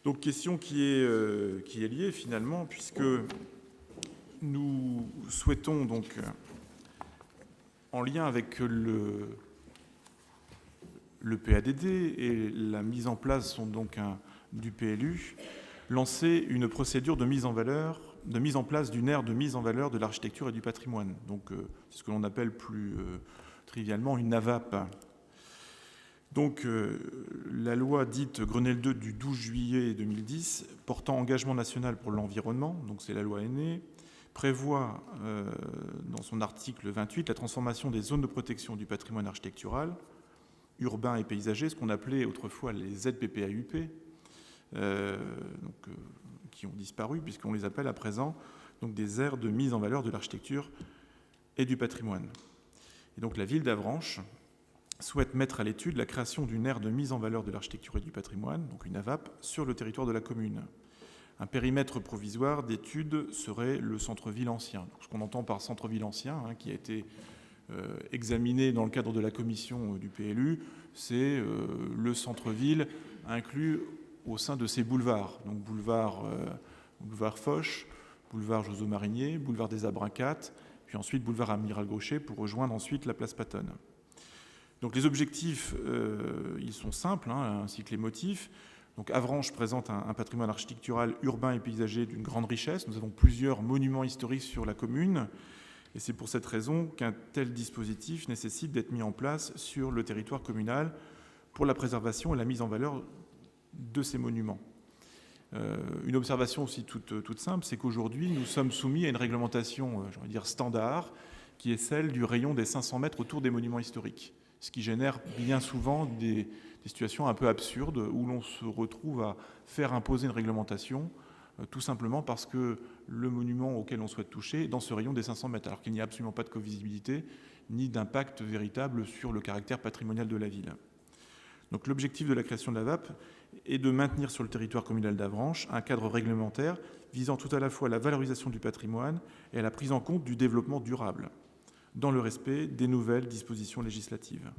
Donc question qui est liée finalement, puisque nous souhaitons donc, en lien avec le PADD et la mise en place donc du PLU, lancer une procédure de mise en place d'une aire de mise en valeur de l'architecture et du patrimoine. Donc c'est ce que l'on appelle plus trivialement une AVAP. Donc, la loi dite Grenelle II du 12 juillet 2010, portant engagement national pour l'environnement, donc c'est la loi Aîné, prévoit dans son article 28 la transformation des zones de protection du patrimoine architectural, urbain et paysager, ce qu'on appelait autrefois les ZPPAUP, qui ont disparu puisqu'on les appelle à présent donc des aires de mise en valeur de l'architecture et du patrimoine. Et donc la ville d'Avranches souhaite mettre à l'étude la création d'une aire de mise en valeur de l'architecture et du patrimoine, donc une AVAP, sur le territoire de la commune. Un périmètre provisoire d'étude serait le centre-ville ancien. Donc, ce qu'on entend par centre-ville ancien, qui a été examiné dans le cadre de la commission du PLU, c'est le centre-ville inclus au sein de ces boulevards. Donc boulevard Foch, boulevard Joseph Marinier, boulevard des Abrinquates, puis ensuite boulevard Amiral Gaucher pour rejoindre ensuite la place Pattonne. Donc les objectifs, ils sont simples, ainsi que les motifs. Donc Avranches présente un patrimoine architectural urbain et paysager d'une grande richesse. Nous avons plusieurs monuments historiques sur la commune. Et c'est pour cette raison qu'un tel dispositif nécessite d'être mis en place sur le territoire communal pour la préservation et la mise en valeur de ces monuments. Une observation aussi toute simple, c'est qu'aujourd'hui, nous sommes soumis à une réglementation, standard, qui est celle du rayon des 500 mètres autour des monuments historiques, ce qui génère bien souvent des situations un peu absurdes où l'on se retrouve à faire imposer une réglementation tout simplement parce que le monument auquel on souhaite toucher est dans ce rayon des 500 mètres, alors qu'il n'y a absolument pas de covisibilité ni d'impact véritable sur le caractère patrimonial de la ville. Donc l'objectif de la création de la VAP est de maintenir sur le territoire communal d'Avranches un cadre réglementaire visant tout à la fois à la valorisation du patrimoine et à la prise en compte du développement durable, dans le respect des nouvelles dispositions législatives.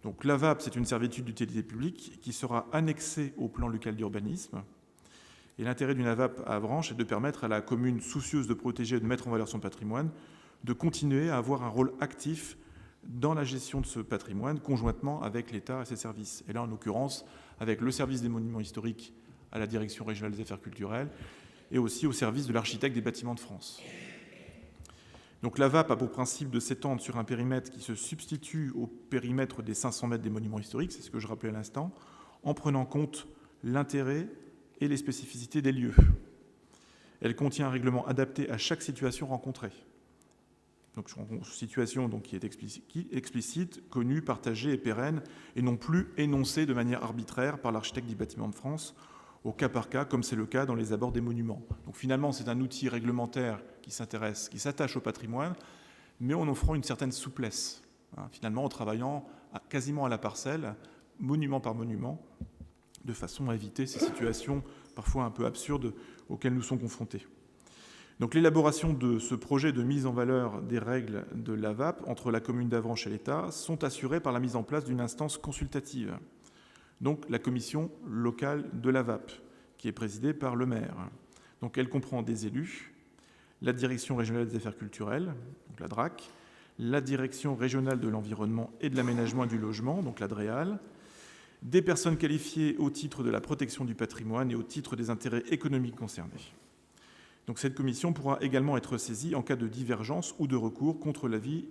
Donc l'AVAP, c'est une servitude d'utilité publique qui sera annexée au plan local d'urbanisme. Et l'intérêt d'une AVAP à Avranches est de permettre à la commune soucieuse de protéger et de mettre en valeur son patrimoine de continuer à avoir un rôle actif dans la gestion de ce patrimoine, conjointement avec l'État et ses services. Et là, en l'occurrence, avec le service des monuments historiques à la Direction régionale des affaires culturelles et aussi au service de l'architecte des bâtiments de France. Donc la VAP a pour principe de s'étendre sur un périmètre qui se substitue au périmètre des 500 mètres des monuments historiques, c'est ce que je rappelais à l'instant, en prenant compte l'intérêt et les spécificités des lieux. Elle contient un règlement adapté à chaque situation rencontrée. Donc situation donc, qui est explicite, connue, partagée et pérenne, et non plus énoncée de manière arbitraire par l'architecte des bâtiments de France, au cas par cas, comme c'est le cas dans les abords des monuments. Donc finalement, c'est un outil réglementaire qui s'attache au patrimoine, mais en offrant une certaine souplesse, finalement en travaillant quasiment à la parcelle, monument par monument, de façon à éviter ces situations parfois un peu absurdes auxquelles nous sommes confrontés. Donc l'élaboration de ce projet de mise en valeur des règles de l'AVAP entre la commune d'Avranches et l'État sont assurées par la mise en place d'une instance consultative, donc la commission locale de l'AVAP, qui est présidée par le maire. Donc elle comprend des élus, la Direction régionale des affaires culturelles, donc la DRAC, la Direction régionale de l'environnement et de l'aménagement et du logement, donc la DREAL, des personnes qualifiées au titre de la protection du patrimoine et au titre des intérêts économiques concernés. Donc cette commission pourra également être saisie en cas de divergence ou de recours contre l'avis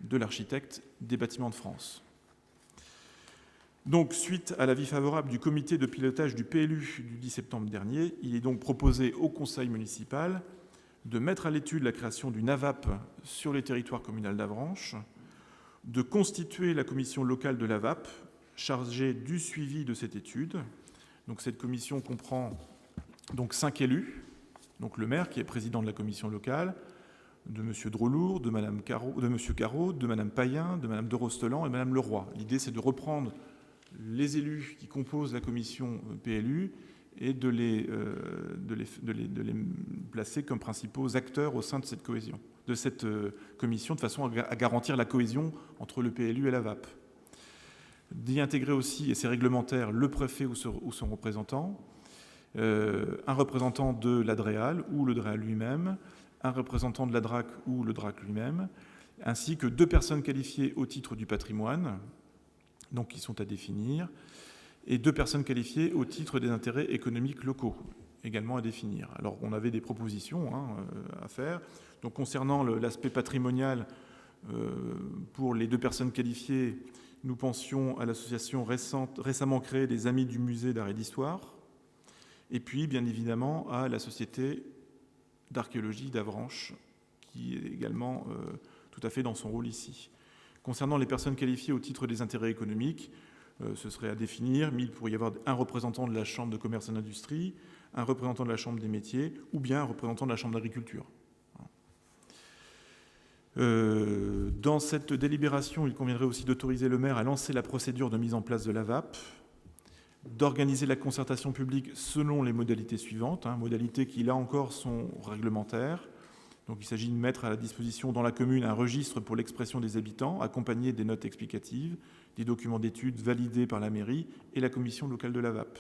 de l'architecte des bâtiments de France. Donc, suite à l'avis favorable du comité de pilotage du PLU du 10 septembre dernier, il est donc proposé au conseil municipal de mettre à l'étude la création d'une AVAP sur les territoires communaux d'Avranches, de constituer la commission locale de l'AVAP chargée du suivi de cette étude. Donc cette commission comprend donc 5 élus, donc le maire qui est président de la commission locale, de M. Drolour, de M. Carreau, de Mme Payen, de Mme de Rostelan et Mme Leroy. L'idée, c'est de reprendre les élus qui composent la commission PLU et de les placer comme principaux acteurs au sein de cette commission, de façon à garantir la cohésion entre le PLU et la VAP. D'y intégrer aussi, et c'est réglementaire, le préfet ou son représentant, un représentant de l'ADREAL ou le DREAL lui-même, un représentant de la DRAC ou le DRAC lui-même, ainsi que 2 personnes qualifiées au titre du patrimoine, donc qui sont à définir, et 2 personnes qualifiées au titre des intérêts économiques locaux, également à définir. Alors, on avait des propositions à faire. Donc, concernant l'aspect patrimonial, pour les 2 personnes qualifiées, nous pensions à l'association récemment créée des Amis du Musée d'Art et d'Histoire, et puis, bien évidemment, à la Société d'archéologie d'Avranches, qui est également tout à fait dans son rôle ici. Concernant les personnes qualifiées au titre des intérêts économiques, ce serait à définir, mais il pourrait y avoir un représentant de la Chambre de commerce et d'industrie, un représentant de la Chambre des métiers, ou bien un représentant de la Chambre d'agriculture. Dans cette délibération, il conviendrait aussi d'autoriser le maire à lancer la procédure de mise en place de l'AVAP, d'organiser la concertation publique selon les modalités suivantes, modalités qui, là encore, sont réglementaires. Donc, il s'agit de mettre à la disposition dans la commune un registre pour l'expression des habitants, accompagné des notes explicatives, des documents d'études validés par la mairie et la commission locale de l'AVAP.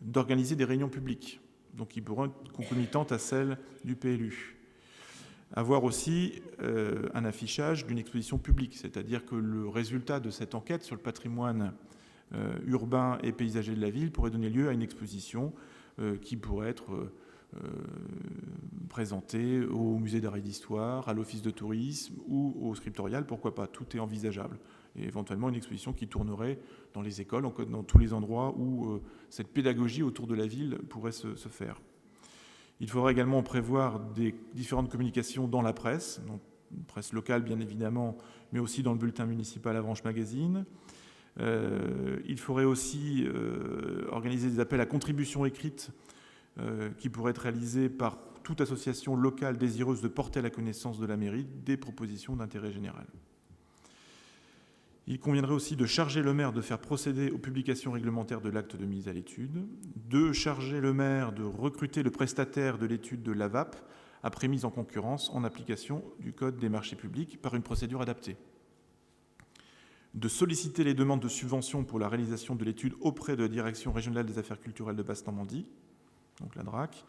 D'organiser des réunions publiques, donc qui pourront être concomitantes à celles du PLU. Avoir aussi un affichage d'une exposition publique, c'est-à-dire que le résultat de cette enquête sur le patrimoine urbain et paysager de la ville pourrait donner lieu à une exposition qui pourrait être présentée au musée d'art et d'histoire, à l'office de tourisme ou au scriptorial, pourquoi pas, tout est envisageable. Et éventuellement une exposition qui tournerait dans les écoles, dans tous les endroits où cette pédagogie autour de la ville pourrait se faire. Il faudra également prévoir des différentes communications dans la presse, donc presse locale bien évidemment, mais aussi dans le bulletin municipal Avranches Magazine. Il faudrait aussi organiser des appels à contributions écrites qui pourraient être réalisés par toute association locale désireuse de porter à la connaissance de la mairie des propositions d'intérêt général. Il conviendrait aussi de charger le maire de faire procéder aux publications réglementaires de l'acte de mise à l'étude, de charger le maire de recruter le prestataire de l'étude de l'AVAP après mise en concurrence en application du Code des marchés publics par une procédure adaptée, de solliciter les demandes de subventions pour la réalisation de l'étude auprès de la Direction régionale des affaires culturelles de Basse-Normandie, donc la DRAC,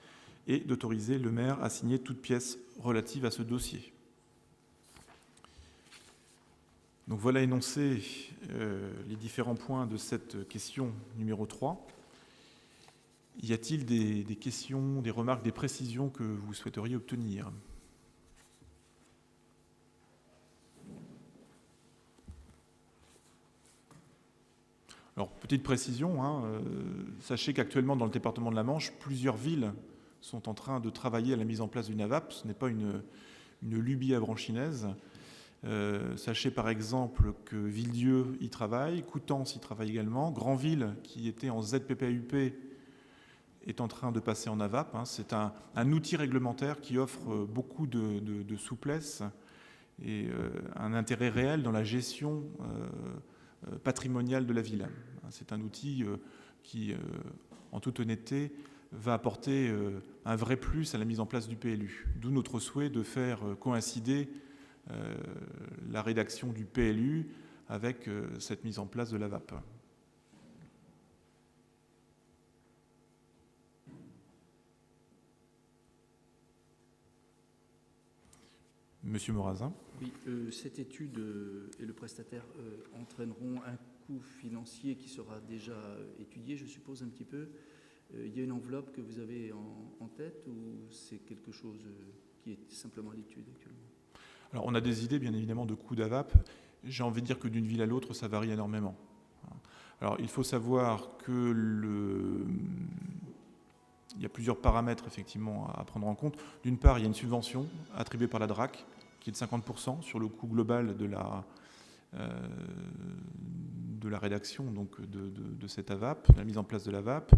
et d'autoriser le maire à signer toute pièce relative à ce dossier. Donc voilà énoncé les différents points de cette question numéro 3. Y a-t-il des questions, des remarques, des précisions que vous souhaiteriez obtenir ? Alors, petite précision, sachez qu'actuellement dans le département de la Manche, plusieurs villes sont en train de travailler à la mise en place d'une AVAP. Ce n'est pas une lubie avranchinaise. Sachez par exemple que Villedieu y travaille, Coutances y travaille également, Granville, qui était en ZPPUP, est en train de passer en AVAP. C'est un outil réglementaire qui offre beaucoup de souplesse et un intérêt réel dans la gestion patrimoniale de la ville. C'est un outil qui, en toute honnêteté, va apporter un vrai plus à la mise en place du PLU. D'où notre souhait de faire coïncider la rédaction du PLU avec cette mise en place de l'AVAP. Monsieur Morazin. Oui, cette étude et le prestataire entraîneront un coût financier qui sera déjà étudié, je suppose, un petit peu. Il y a une enveloppe que vous avez en tête ou c'est quelque chose qui est simplement à l'étude actuellement ? Alors, on a des idées, bien évidemment, de coûts d'AVAP. J'ai envie de dire que d'une ville à l'autre, ça varie énormément. Alors, il faut savoir que il y a plusieurs paramètres, effectivement, à prendre en compte. D'une part, il y a une subvention attribuée par la DRAC, qui est de 50% sur le coût global de la rédaction donc de cette AVAP, de la mise en place de l'AVAP.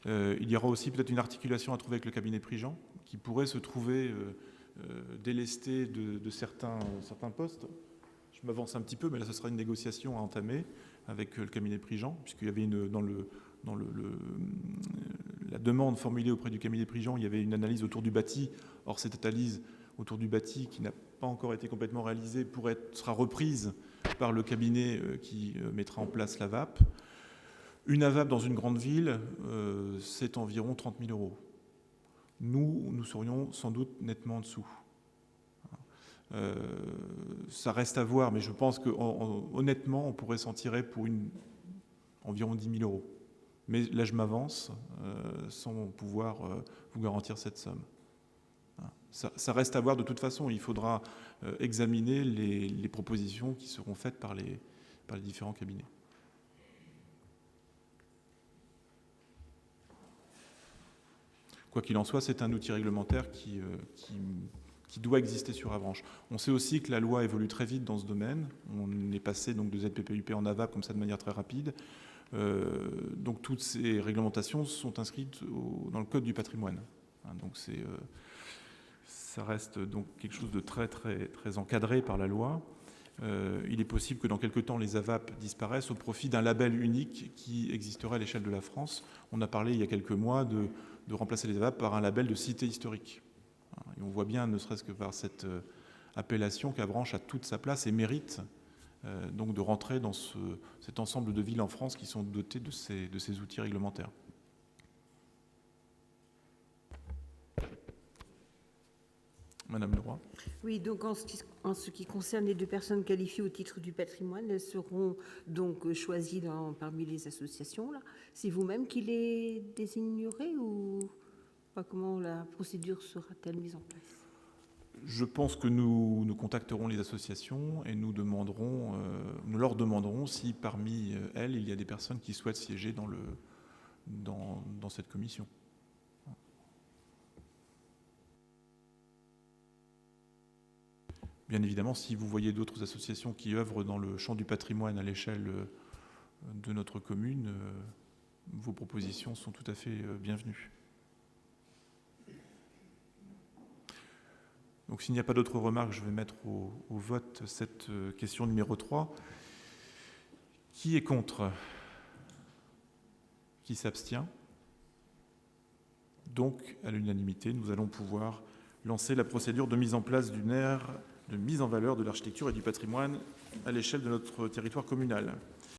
Il y aura aussi peut-être une articulation à trouver avec le cabinet Prigent, qui pourrait se trouver délesté de certains postes. Je m'avance un petit peu, mais là, ce sera une négociation à entamer avec le cabinet Prigent, puisqu'il y avait dans la demande formulée auprès du cabinet Prigent, il y avait une analyse autour du bâti. Or, cette analyse autour du bâti, qui n'a pas encore été complètement réalisée, sera reprise par le cabinet qui mettra en place l'AVAP. Une AVAP dans une grande ville, c'est environ 30 000 euros. Nous serions sans doute nettement en dessous. Ça reste à voir, mais je pense que honnêtement, on pourrait s'en tirer pour environ 10 000 euros. Mais là, je m'avance sans pouvoir vous garantir cette somme. Ça reste à voir de toute façon. Il faudra examiner les propositions qui seront faites par les différents cabinets. Quoi qu'il en soit, c'est un outil réglementaire qui doit exister sur Avranches. On sait aussi que la loi évolue très vite dans ce domaine. On est passé donc de ZPPUP en AVAP comme ça de manière très rapide. Donc toutes ces réglementations sont inscrites dans le Code du patrimoine. Donc ça reste donc quelque chose de très, très, très encadré par la loi. Il est possible que dans quelques temps, les AVAP disparaissent au profit d'un label unique qui existerait à l'échelle de la France. On a parlé il y a quelques mois de remplacer les AVAP par un label de cité historique. Et on voit bien, ne serait-ce que par cette appellation, qu'Avranches a toute sa place et mérite donc de rentrer dans cet ensemble de villes en France qui sont dotées de ces outils réglementaires. Madame Leroy. Oui, donc en ce qui concerne les 2 personnes qualifiées au titre du patrimoine, elles seront donc choisies parmi les associations. Là. C'est vous-même qui les désignerez ou pas? Comment la procédure sera-t-elle mise en place? Je pense que nous contacterons les associations et nous leur demanderons si parmi elles, il y a des personnes qui souhaitent siéger dans cette commission. Bien évidemment, si vous voyez d'autres associations qui œuvrent dans le champ du patrimoine à l'échelle de notre commune, vos propositions sont tout à fait bienvenues. Donc s'il n'y a pas d'autres remarques, je vais mettre au vote cette question numéro 3. Qui est contre? Qui s'abstient? Donc, à l'unanimité, nous allons pouvoir lancer la procédure de mise en place d'une aire de mise en valeur de l'architecture et du patrimoine à l'échelle de notre territoire communal.